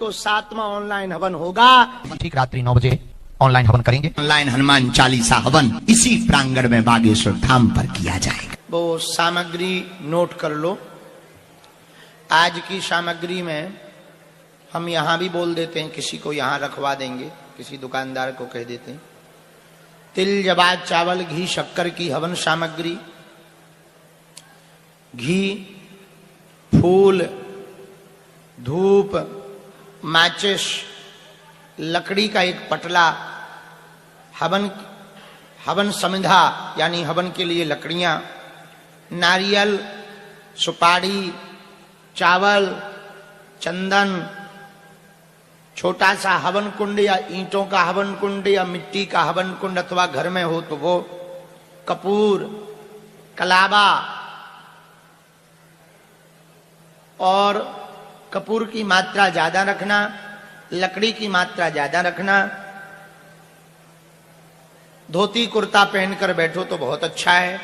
तो 7वां ऑनलाइन हवन होगा। ठीक रात्रि 9 बजे ऑनलाइन हवन करेंगे। ऑनलाइन हनुमान चालीसा हवन इसी प्रांगण में बागेश्वर धाम पर किया जाएगा। वो सामग्री नोट कर लो। आज की सामग्री में हम यहाँ भी बोल देते हैं, किसी को यहाँ रखवा देंगे, किसी दुकानदार को कह देते हैं। तिल, जवाद, चावल, घी, शक्कर की हवन सामग्री, घी, फूल, धूप, माचिस, लकड़ी का एक पटला, हवन समिधा यानी हवन के लिए लकड़ियां, नारियल, सुपारी, चावल, चंदन, छोटा सा हवन कुंड या ईंटों का हवन कुंड या मिट्टी का हवन कुंड अथवा घर में हो तो वो, कपूर, कलावा और कपूर की मात्रा ज्यादा रखना, लकड़ी की मात्रा ज्यादा रखना। धोती कुर्ता पहनकर बैठो तो बहुत अच्छा है,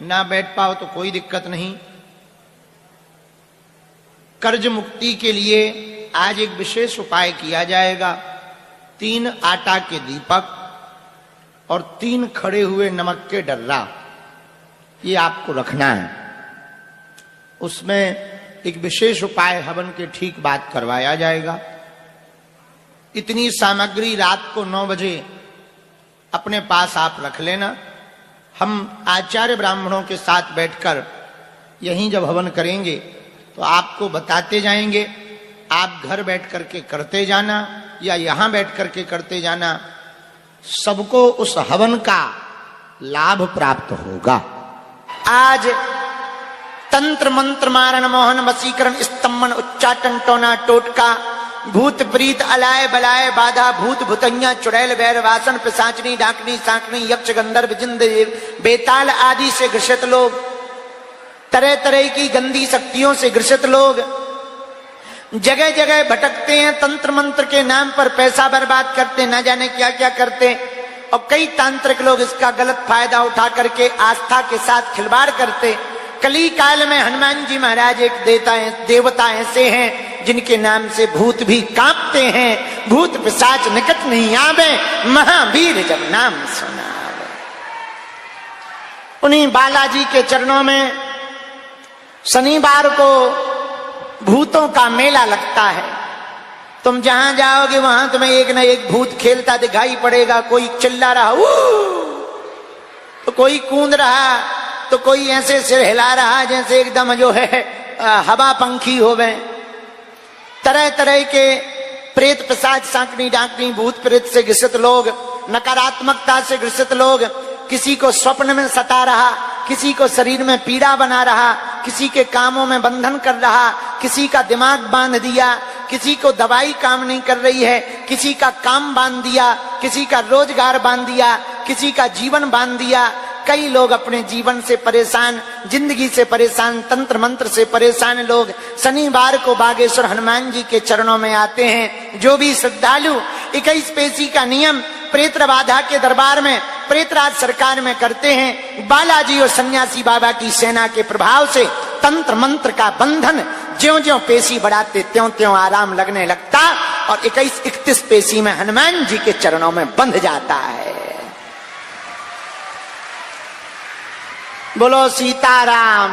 ना बैठ पाओ तो कोई दिक्कत नहीं। कर्ज मुक्ति के लिए आज एक विशेष उपाय किया जाएगा। 3 आटा के दीपक और 3 खड़े हुए नमक के डर्रा, ये आपको रखना है। उसमें एक विशेष उपाय हवन के ठीक बाद करवाया जाएगा। इतनी सामग्री रात को 9 बजे अपने पास आप रख लेना। हम आचार्य ब्राह्मणों के साथ बैठकर यहीं जब हवन करेंगे तो आपको बताते जाएंगे। आप घर बैठ करके करते जाना या यहां बैठ करके करते जाना, सबको उस हवन का लाभ प्राप्त होगा। आज तंत्र मंत्र मारण मोहन वशीकरण स्तंभन उच्चाटन टोना टोटका भूत प्रीत अलाय बलाय बाधा भूत भूतैया चुड़ैल वैर वासन पिशाचनी डाकनी सांकनी यक्ष गंधर्व जिंद बेताल आदि से ग्रसित लोग, तरह तरह की गंदी शक्तियों से ग्रसित लोग जगह जगह भटकते हैं। तंत्र मंत्र के नाम पर पैसा बर्बाद करते, न जाने क्या क्या करते, और कई तांत्रिक लोग इसका गलत फायदा उठा करके आस्था के साथ खिलवाड़ करते। कली काल में हनुमान जी महाराज एक देवता ऐसे हैं जिनके नाम से भूत भी कांपते हैं। भूत पिशाच निकट नहीं आवे, महावीर जब नाम सुनावे। उन्हीं बालाजी के चरणों में शनिवार को भूतों का मेला लगता है। तुम जहां जाओगे वहां तुम्हें एक न एक भूत खेलता दिखाई पड़ेगा। कोई चिल्ला रहा तो कोई कूद रहा, तो कोई ऐसे सिर हिला रहा जैसे एकदम जो है हवा पंखी हो गए। तरह तरह के प्रेत पिशाच सांकनी डाकनी भूत प्रेत से ग्रसित लोग, नकारात्मकता से ग्रसित लोग, किसी को स्वप्न में सता रहा, किसी को शरीर में पीड़ा बना रहा, किसी के कामों में बंधन कर रहा, किसी का दिमाग बांध दिया, किसी को दवाई काम नहीं कर रही है, किसी का काम बांध दिया, किसी का रोजगार बांध दिया, किसी का जीवन बांध दिया। कई लोग अपने जीवन से परेशान, जिंदगी से परेशान, तंत्र मंत्र से परेशान लोग शनिवार को बागेश्वर हनुमान जी के चरणों में आते हैं। जो भी श्रद्धालु 21 पेशी का नियम प्रेत बाधा के दरबार में प्रेतराज सरकार में करते हैं, बालाजी और सन्यासी बाबा की सेना के प्रभाव से तंत्र मंत्र का बंधन ज्यों ज्यों पेशी बढ़ाते त्यों त्यों आराम लगने लगता और 21-31 पेशी में हनुमान जी के चरणों में बंध जाता है। बोलो सीताराम।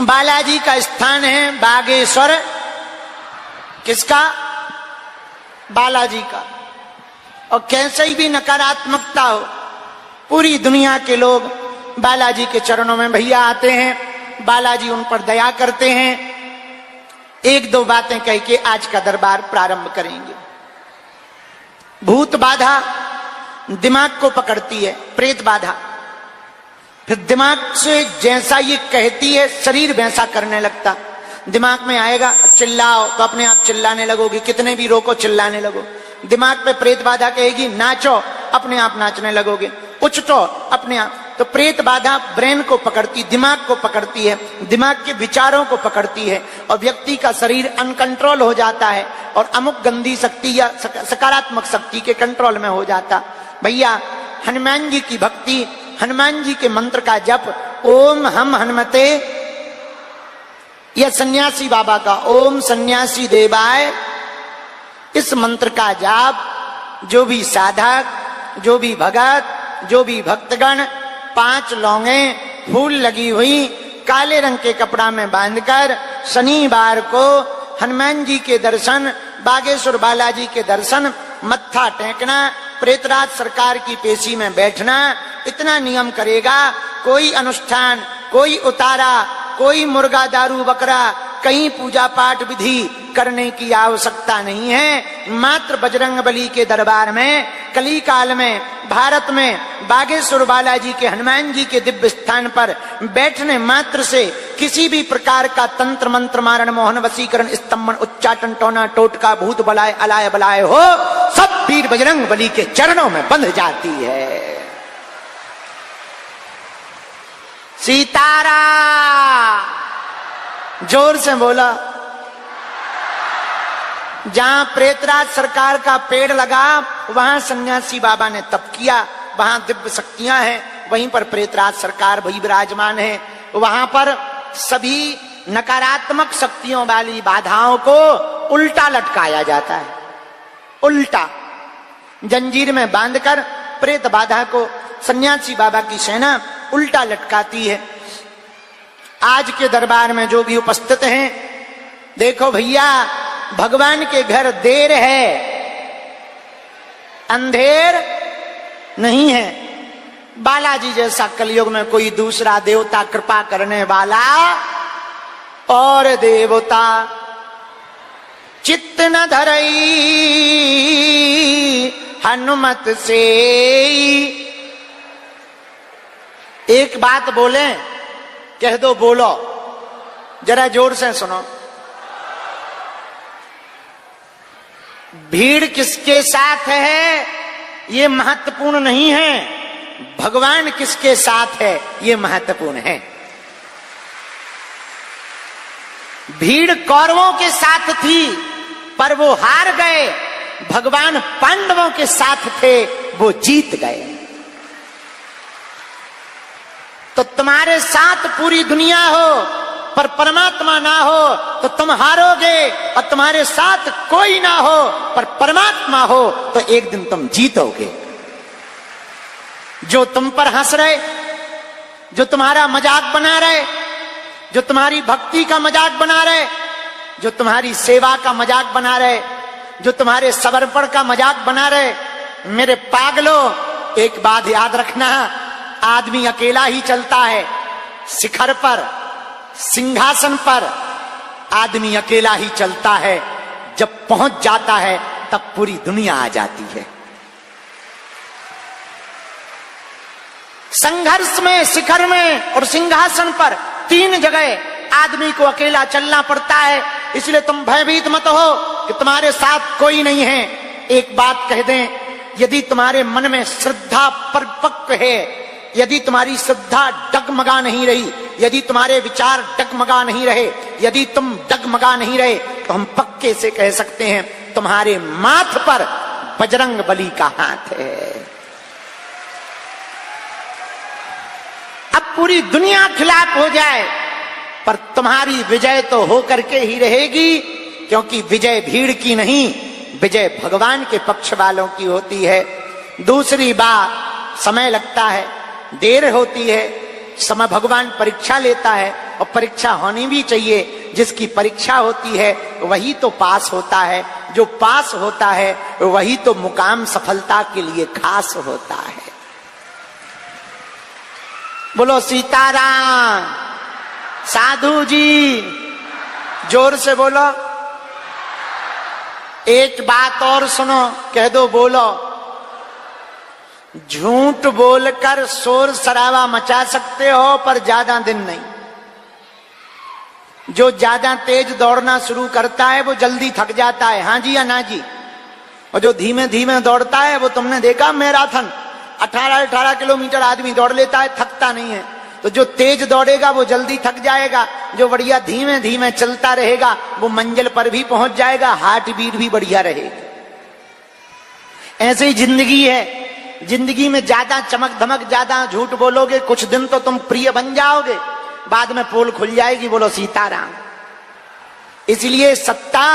बालाजी का स्थान है बागेश्वर। किसका? बालाजी का। और कैसे ही भी नकारात्मकता हो, पूरी दुनिया के लोग बालाजी के चरणों में भैया आते हैं। बालाजी उन पर दया करते हैं। 1-2 बातें कह के आज का दरबार प्रारंभ करेंगे। भूत बाधा दिमाग को पकड़ती है, प्रेत बाधा फिर दिमाग से जैसा ये कहती है शरीर वैसा करने लगता। दिमाग में आएगा चिल्लाओ तो अपने आप चिल्लाने लगोगे, कितने भी रोको चिल्लाने लगो। दिमाग पे प्रेत बाधा कहेगी नाचो, अपने आप नाचने लगोगे, उछटो अपने आप। तो प्रेत बाधा ब्रेन को पकड़ती, दिमाग को पकड़ती है, दिमाग के विचारों को पकड़ती है और व्यक्ति का शरीर अनकंट्रोल हो जाता है और अमुक गंदी शक्ति या सकारात्मक शक्ति के कंट्रोल में हो जाता। भैया हनुमान जी की भक्ति, हनुमान जी के मंत्र का जप, ओम हम हनुमते यह सन्यासी बाबा का ओम सन्यासी देवाय, इस मंत्र का जाप जो भी साधक, जो भी भगत, जो भी भक्तगण 5 लौंगे फूल लगी हुई काले रंग के कपड़ा में बांधकर शनिवार को हनुमान जी के दर्शन, बागेश्वर बालाजी के दर्शन, मत्था टेकना, प्रेतराज सरकार की पेशी में बैठना, इतना नियम करेगा। कोई अनुष्ठान, कोई उतारा, कोई मुर्गा दारू बकरा, कहीं पूजा पाठ विधि करने की आवश्यकता नहीं है। मात्र बजरंग बली के दरबार में कली काल में भारत में बागेश्वर बालाजी के हनुमान जी के दिव्य स्थान पर बैठने मात्र से किसी भी प्रकार का तंत्र मंत्र मारण मोहन वशीकरण स्तंभन उच्चाटन टोना टोटका भूत बलाय अलाय बलाय हो सब वीर बजरंग बली के चरणों में बंध जाती है। सीतारा जोर से बोला। जहां प्रेतराज सरकार का पेड़ लगा वहां सन्यासी बाबा ने तप किया, वहां दिव्य शक्तियां हैं, वहीं पर प्रेतराज सरकार भी विराजमान है। वहां पर सभी नकारात्मक शक्तियों वाली बाधाओं को उल्टा लटकाया जाता है। उल्टा जंजीर में बांधकर प्रेत बाधा को सन्यासी बाबा की सेना उल्टा लटकाती है। आज के दरबार में जो भी उपस्थित हैं, देखो भैया, भगवान के घर देर है, अंधेर नहीं है। बालाजी जैसा कलयुग में कोई दूसरा देवता कृपा करने वाला और देवता चित्त न धरई हनुमत से। एक बात बोले, कह दो, बोलो, जरा जोर से सुनो। भीड़ किसके साथ है ये महत्वपूर्ण नहीं है, भगवान किसके साथ है ये महत्वपूर्ण है। भीड़ कौरवों के साथ थी पर वो हार गए, भगवान पांडवों के साथ थे वो जीत गए। तो तुम्हारे साथ पूरी दुनिया हो पर परमात्मा ना हो तो तुम हारोगे, और तुम्हारे साथ कोई ना हो पर परमात्मा हो तो एक दिन तुम जीतोगे। जो तुम पर हंस रहे, जो तुम्हारा मजाक बना रहे, जो तुम्हारी भक्ति का मजाक बना रहे, जो तुम्हारी सेवा का मजाक बना रहे, जो तुम्हारे समर्पण का मजाक बना रहे, मेरे पागलों, एक बात याद रखना, आदमी अकेला ही चलता है। शिखर पर, सिंहासन पर आदमी अकेला ही चलता है, जब पहुंच जाता है तब पूरी दुनिया आ जाती है। संघर्ष में, शिखर में और सिंहासन पर 3 जगह आदमी को अकेला चलना पड़ता है। इसलिए तुम भयभीत मत हो कि तुम्हारे साथ कोई नहीं है। एक बात कह दें, यदि तुम्हारे मन में श्रद्धा परिपक्व है, यदि तुम्हारी श्रद्धा डगमगा नहीं रही, यदि तुम्हारे विचार डगमगा नहीं रहे, यदि तुम डगमगा नहीं रहे, तो हम पक्के से कह सकते हैं तुम्हारे माथ पर बजरंग बली का हाथ है। अब पूरी दुनिया खिलाफ हो जाए पर तुम्हारी विजय तो होकर के ही रहेगी, क्योंकि विजय भीड़ की नहीं, विजय भगवान के पक्ष वालों की होती है। दूसरी बात, समय लगता है, देर होती है, समय भगवान परीक्षा लेता है और परीक्षा होनी भी चाहिए। जिसकी परीक्षा होती है वही तो पास होता है, जो पास होता है वही तो मुकाम सफलता के लिए खास होता है। बोलो सीताराम। साधु जी जोर से बोलो। एक बात और सुनो, कह दो, बोलो। झूठ बोलकर शोर शराबा मचा सकते हो पर ज्यादा दिन नहीं। जो ज्यादा तेज दौड़ना शुरू करता है वो जल्दी थक जाता है, हाँ जी या ना जी। और जो धीमे धीमे दौड़ता है वो तुमने देखा मैराथन 18-18 किलोमीटर आदमी दौड़ लेता है, थकता नहीं है। तो जो तेज दौड़ेगा वो जल्दी थक जाएगा, जो बढ़िया धीमे धीमे चलता रहेगा वो मंजिल पर भी पहुंच जाएगा, हार्ट बीट भी बढ़िया रहेगी। ऐसे ही जिंदगी है। जिंदगी में ज्यादा चमक धमक, ज्यादा झूठ बोलोगे, कुछ दिन तो तुम प्रिय बन जाओगे, बाद में पोल खुल जाएगी। बोलो सीताराम। इसलिए सत्ता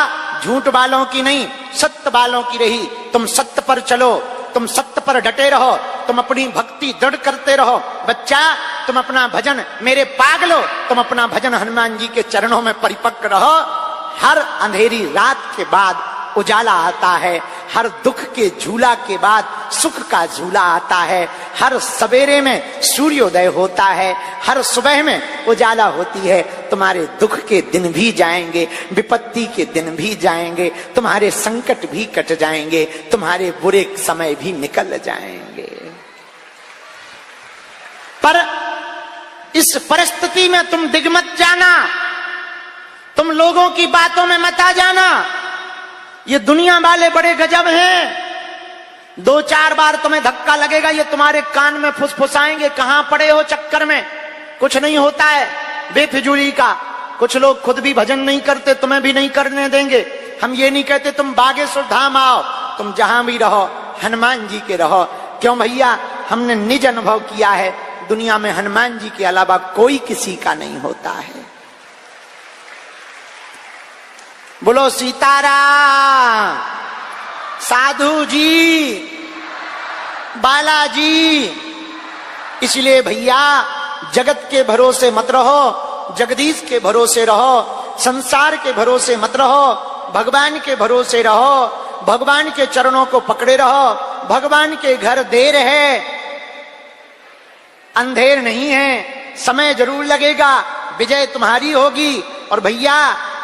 झूठ वालों की नहीं, सत्य वालों की रही। तुम सत्य पर चलो, तुम सत्य पर डटे रहो, तुम अपनी भक्ति दृढ़ करते रहो। बच्चा, तुम अपना भजन, मेरे पागलो, तुम अपना भजन हनुमान जी के चरणों में परिपक्व रहो। हर अंधेरी रात के बाद उजाला आता है, हर दुख के झूला के बाद सुख का झूला आता है, हर सवेरे में सूर्योदय होता है, हर सुबह में उजाला होती है। तुम्हारे दुख के दिन भी जाएंगे, विपत्ति के दिन भी जाएंगे, तुम्हारे संकट भी कट जाएंगे, तुम्हारे बुरे समय भी निकल जाएंगे। पर इस परिस्थिति में तुम डिग मत जाना, तुम लोगों की बातों में मत आ जाना। ये दुनिया वाले बड़े गजब हैं। 2-4 बार तुम्हें धक्का लगेगा, ये तुम्हारे कान में फुसफुसाएंगे, कहां पड़े हो चक्कर में, कुछ नहीं होता है बेफिजूली का। कुछ लोग खुद भी भजन नहीं करते, तुम्हें भी नहीं करने देंगे। हम ये नहीं कहते तुम बागेश्वर धाम आओ, तुम जहां भी रहो हनुमान जी के रहो। क्यों भैया, हमने निज अनुभव किया है, दुनिया में हनुमान जी के अलावा कोई किसी का नहीं होता है। बोलो सीताराम, साधु जी, बालाजी। इसलिए भैया, जगत के भरोसे मत रहो, जगदीश के भरोसे रहो, संसार के भरोसे मत रहो, भगवान के भरोसे रहो, भगवान के चरणों को पकड़े रहो। भगवान के घर देर है, अंधेर नहीं है, समय जरूर लगेगा, विजय तुम्हारी होगी। और भैया,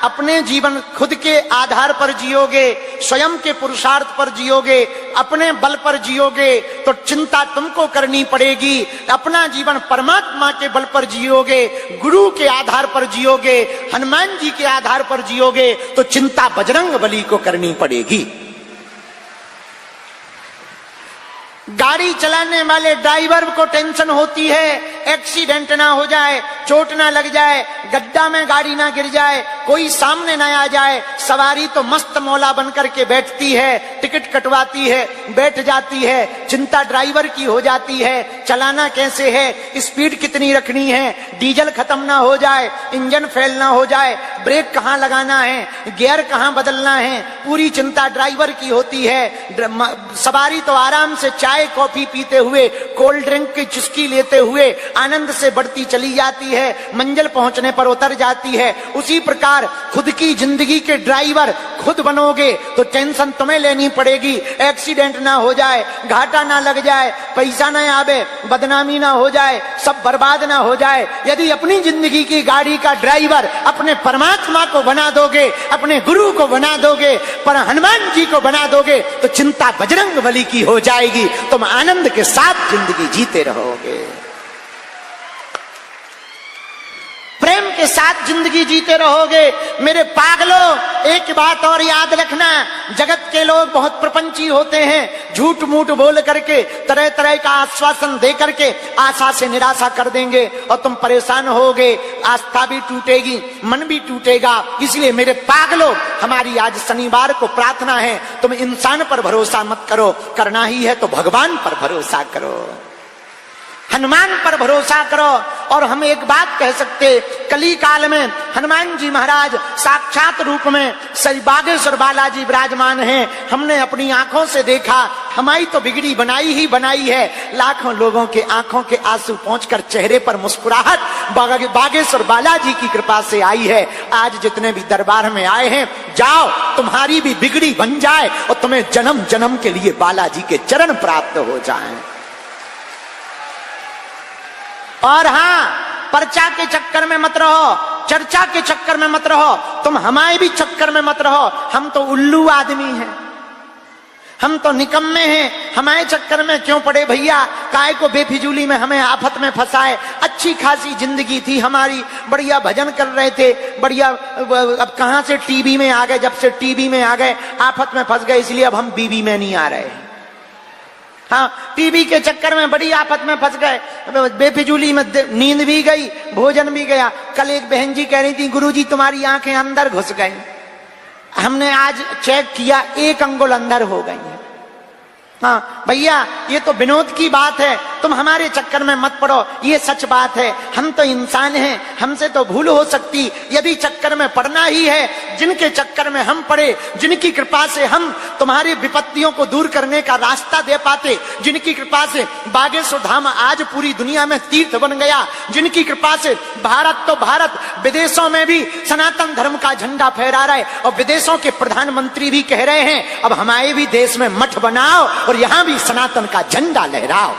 अपने जीवन खुद के आधार पर जियोगे, स्वयं के पुरुषार्थ पर जियोगे, अपने बल पर जियोगे तो चिंता तुमको करनी पड़ेगी। अपना जीवन परमात्मा के बल पर जियोगे, गुरु के आधार पर जियोगे, हनुमान जी के आधार पर जियोगे तो चिंता बजरंग बली को करनी पड़ेगी। गाड़ी चलाने वाले ड्राइवर को टेंशन होती है, एक्सीडेंट ना हो जाए, चोट ना लग जाए, गड्ढा में गाड़ी ना गिर जाए, कोई सामने ना आ जाए। सवारी तो मस्त मौला बनकर के बैठती है, टिकट कटवाती है, बैठ जाती है, चिंता ड्राइवर की हो जाती है। चलाना कैसे है, स्पीड कितनी रखनी है, डीजल खत्म ना हो जाए, इंजन फेल ना हो जाए, ब्रेक कहां लगाना है, गियर कहां बदलना है, पूरी चिंता ड्राइवर की होती है। सवारी तो आराम से चाय कॉफी पीते हुए, कोल्ड ड्रिंक की चुस्की लेते हुए आनंद से बढ़ती चली जाती है, मंजिल पहुंचने पर उतर जाती है। उसी प्रकार खुद की जिंदगी के ड्राइवर खुद बनोगे तो टेंशन तुम्हें लेनी पड़ेगी। एक्सीडेंट ना हो जाए, घाटा ना लग जाए, पैसा ना आवे, बदनामी ना हो जाए, सब बर्बाद ना हो जाए। यदि अपनी जिंदगी की गाड़ी का ड्राइवर अपने परमात्मा को बना दोगे, अपने गुरु को बना दोगे, पर हनुमान जी को बना दोगे तो चिंता बजरंग बली की हो जाएगी। तुम आनंद के साथ जिंदगी जीते रहोगे, प्रेम के साथ जिंदगी जीते रहोगे। मेरे पागलों, एक बात और याद रखना, जगत के लोग बहुत प्रपंची होते हैं, झूठ मूठ बोल करके, तरह तरह का आश्वासन दे करके आशा से निराशा कर देंगे और तुम परेशान होगे, आस्था भी टूटेगी, मन भी टूटेगा। इसलिए मेरे पागलों, हमारी आज शनिवार को प्रार्थना है, तुम इंसान पर भरोसा मत करो, करना ही है तो भगवान पर भरोसा करो, हनुमान पर भरोसा करो। और हम एक बात कह सकते, कली काल में हनुमान जी महाराज साक्षात रूप में श्री बागेश्वर बालाजी विराजमान हैं। हमने अपनी आंखों से देखा, हमारी तो बिगड़ी बनाई ही बनाई है। लाखों लोगों के आंखों के आंसू पहुंचकर चेहरे पर मुस्कुराहट बागेश्वर बालाजी की कृपा से आई है। आज जितने भी दरबार में आए हैं, जाओ, तुम्हारी भी बिगड़ी बन जाए और तुम्हें जन्म जन्म के लिए बालाजी के चरण प्राप्त हो जाएं। और हां, पर्चा के चक्कर में मत रहो, चर्चा के चक्कर में मत रहो, तुम हमारे भी चक्कर में मत रहो। हम तो उल्लू आदमी हैं, हम तो निकम्मे हैं, हमारे चक्कर में क्यों पड़े भैया, काय को बेफिजूली में हमें आफत में फंसाए। अच्छी खासी जिंदगी थी हमारी, बढ़िया भजन कर रहे थे, बढ़िया, अब कहां से टीवी में आ गए, जब से टीवी में आ गए आफत में फंस गए। इसलिए अब हम बीवी में नहीं आ रहे। हाँ, टीवी के चक्कर में बड़ी आफत में फंस गए, बेफिजूली में नींद भी गई, भोजन भी गया। कल एक बहन जी कह रही थी, गुरुजी तुम्हारी आंखें अंदर घुस गई। हमने आज चेक किया, 1 अंगुल अंदर हो गई है। हाँ भैया, ये तो विनोद की बात है, तुम हमारे चक्कर में मत पड़ो, ये सच बात है, हम तो इंसान हैं, हमसे तो भूल हो सकती, यदि चक्कर में पड़ना ही है, जिनके चक्कर में हम पड़े, जिनकी कृपा से हम तुम्हारी विपत्तियों को दूर करने का रास्ता दे पाते, जिनकी कृपा से बागेश्वर धाम आज पूरी दुनिया में तीर्थ बन गया, जिनकी कृपा से भारत तो भारत विदेशों में भी सनातन धर्म का झंडा फहरा रहा है, और विदेशों के प्रधानमंत्री भी कह रहे हैं अब हमारे भी देश में मठ बनाओ और यहां भी सनातन का झंडा लहराओ।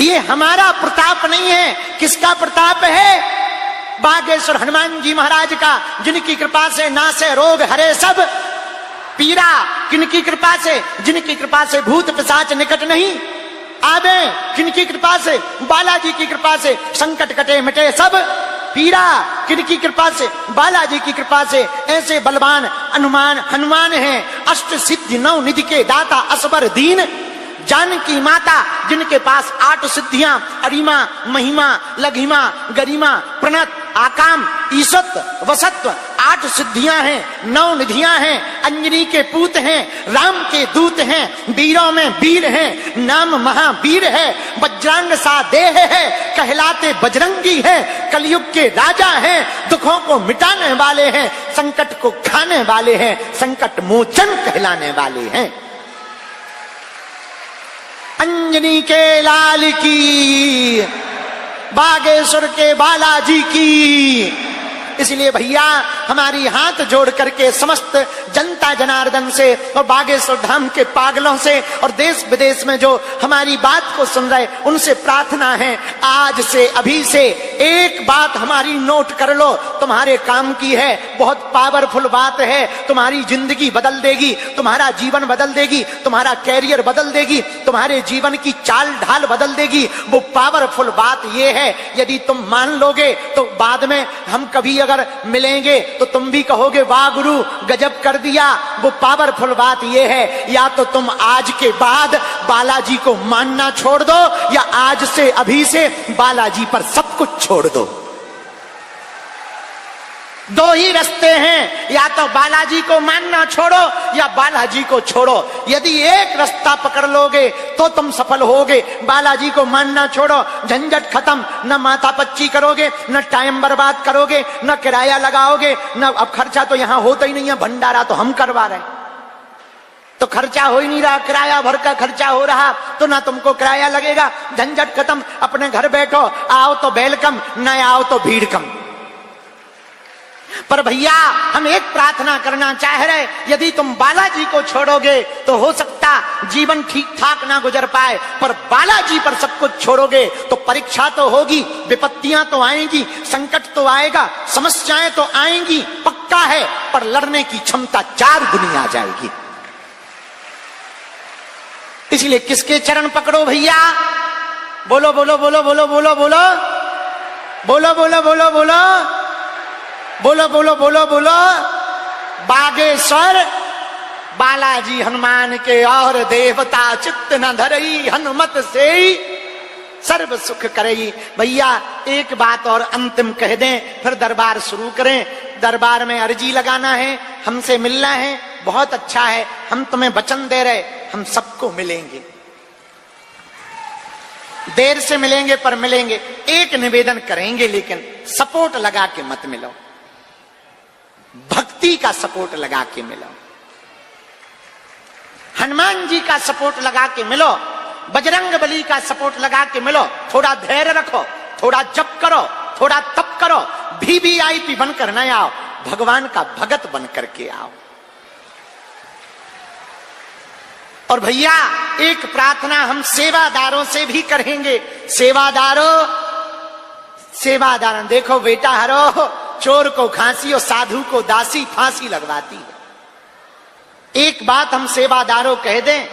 ये हमारा प्रताप नहीं है, किसका प्रताप है? बागेश्वर हनुमान जी महाराज का, जिनकी कृपा से नासे रोग हरे सब पीरा, किनकी कृपा से? जिनकी कृपा से भूत पिशाच निकट नहीं आवे, किनकी कृपा से? बालाजी की कृपा से संकट कटे मिटे सब पीरा, किनकी कृपा से? बालाजी की कृपा से। ऐसे बलवान हनुमान हैं, अष्ट सिद्धि नौ निधि के दाता असबर दीन जानकी माता, जिनके पास 8 सिद्धियां अरिमा महिमा लघिमा गरिमा प्रणत आकाम ईशत्व वसत्व 8 सिद्धियां हैं, 9 निधियां हैं, अंजनी के पूत हैं, राम के दूत हैं, वीरों में वीर हैं, नाम महावीर है, वज्रांग सा देह है, कहलाते बजरंगी है, कलयुग के राजा हैं, दुखों को मिटाने वाले हैं, संकट को खाने वाले हैं, संकट मोचन कहलाने वाले हैं। अंजनी के लाल की, बागेश्वर के बालाजी की। इसलिए भैया हमारी हाथ जोड़ करके समस्त जनता जनार्दन से और बागेश्वर धाम के पागलों से और देश विदेश में जो हमारी बात को सुन रहे उनसे प्रार्थना है, आज से अभी से एक बात हमारी नोट कर लो, तुम्हारे काम की है, बहुत पावरफुल बात है, तुम्हारी जिंदगी बदल देगी, तुम्हारा जीवन बदल देगी, तुम्हारा कैरियर बदल देगी, तुम्हारे जीवन की चाल ढाल बदल देगी। वो पावरफुल बात ये है, यदि तुम मान लोगे तो बाद में हम कभी अगर मिलेंगे तो तुम भी कहोगे वाह गुरु गजब कर दिया। वो पावरफुल बात ये है, या तो तुम आज के बाद बालाजी को मानना छोड़ दो, या आज से अभी से बालाजी पर सब कुछ छोड़ दो। दो ही रास्ते हैं, या तो बालाजी को मानना छोड़ो या बालाजी को छोड़ो। यदि एक रास्ता पकड़ लोगे तो तुम सफल होगे। बालाजी को मानना छोड़ो, झंझट खत्म, न माथा पच्ची करोगे, न टाइम बर्बाद करोगे, न किराया लगाओगे, न अब खर्चा तो यहां होता ही नहीं है, भंडारा तो हम करवा रहे तो खर्चा हो ही नहीं रहा, किराया भर का खर्चा हो रहा तो ना तुमको किराया लगेगा। झंझट खत्म, अपने घर बैठो, आओ तो वेलकम, न आओ तो भीड़ कम। पर भैया हम एक प्रार्थना करना चाह रहे, यदि तुम बालाजी को छोड़ोगे तो हो सकता जीवन ठीक ठाक ना गुजर पाए, पर बालाजी पर सब कुछ छोड़ोगे तो परीक्षा तो होगी, विपत्तियां तो आएंगी, संकट तो आएगा, समस्याएं तो आएंगी, पक्का है, पर लड़ने की क्षमता 4 गुनी आ जाएगी। इसलिए किसके चरण पकड़ो भैया? बोलो बोलो बोलो बोलो बोलो बोलो बोलो बोलो बोलो बोलो बोलो बोलो बोलो बोलो बागेश्वर बालाजी हनुमान के, और देवता चित्त न धरई हनुमत से सर्व सुख करई। भैया एक बात और अंतिम कह दें, फिर दरबार शुरू करें। दरबार में अर्जी लगाना है, हमसे मिलना है, बहुत अच्छा है, हम तुम्हें वचन दे रहे, हम सबको मिलेंगे, देर से मिलेंगे पर मिलेंगे। एक निवेदन करेंगे, लेकिन सपोर्ट लगा के मत मिलो, भक्ति का सपोर्ट लगा के मिलो, हनुमान जी का सपोर्ट लगा के मिलो, बजरंग बली का सपोर्ट लगा के मिलो। थोड़ा धैर्य रखो, थोड़ा जप करो, थोड़ा तप करो, वीवीआईपी बनकर न आओ, भगवान का भगत बन करके आओ। और भैया एक प्रार्थना हम सेवादारों से भी करेंगे। सेवादारों देखो बेटा हरो, चोर को खांसी और साधु को दासी फांसी लगवाती है। एक बात हम सेवादारों कह दें,